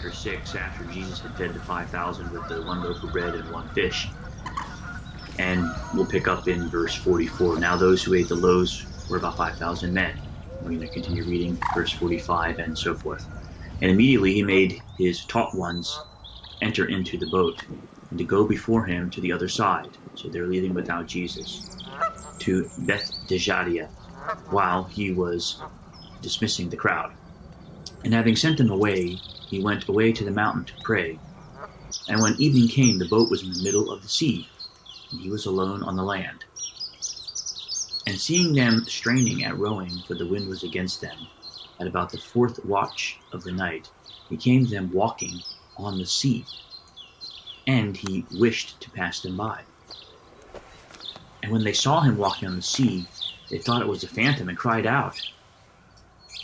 chapter 6, after Jesus had fed the 5,000 with the one loaf of bread and one fish. And we'll pick up in verse 44. Now those who ate the loaves were about 5,000 men. We're going to continue reading verse 45 and so forth. And immediately he made his taught ones enter into the boat and to go before him to the other side. So they're leaving without Jesus, to Bethjadiah, while he was dismissing the crowd. And having sent them away, he went away to the mountain to pray. And when evening came, the boat was in the middle of the sea, and he was alone on the land. And seeing them straining at rowing, for the wind was against them, at about the 4th watch of the night, he came to them walking on the sea, and he wished to pass them by. And when they saw him walking on the sea, they thought it was a phantom, and cried out.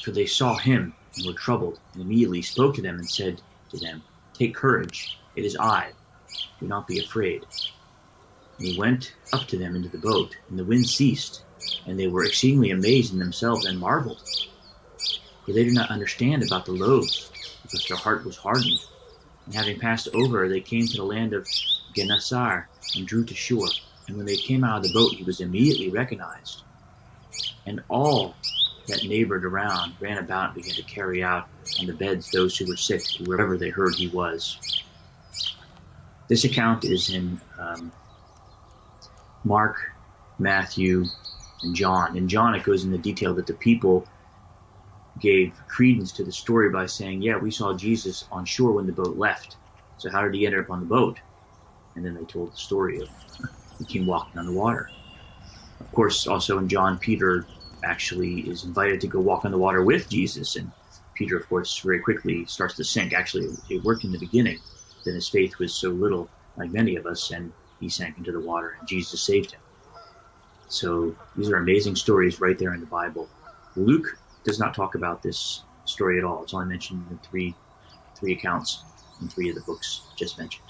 For they saw him, and were troubled, and immediately spoke to them, and said to them, Take courage, it is I, do not be afraid. And he went up to them into the boat, and the wind ceased, and they were exceedingly amazed in themselves, and marveled. For they did not understand about the loaves, because their heart was hardened. And having passed over, they came to the land of Gennesaret, and drew to shore. And when they came out of the boat, he was immediately recognized. And all that neighbored around ran about and began to carry out on the beds those who were sick, to wherever they heard he was. This account is in Mark, Matthew, and John. In John, it goes into detail that the people gave credence to the story by saying, yeah, we saw Jesus on shore when the boat left. So how did he end up on the boat? And then they told the story of he came walking on the water. Of course, also in John, Peter actually is invited to go walk on the water with Jesus. And Peter, of course, very quickly starts to sink. Actually, it worked in the beginning. Then his faith was so little, like many of us, and he sank into the water, and Jesus saved him. So these are amazing stories right there in the Bible. Luke does not talk about this story at all. It's only mentioned in three accounts in 3 of the books just mentioned.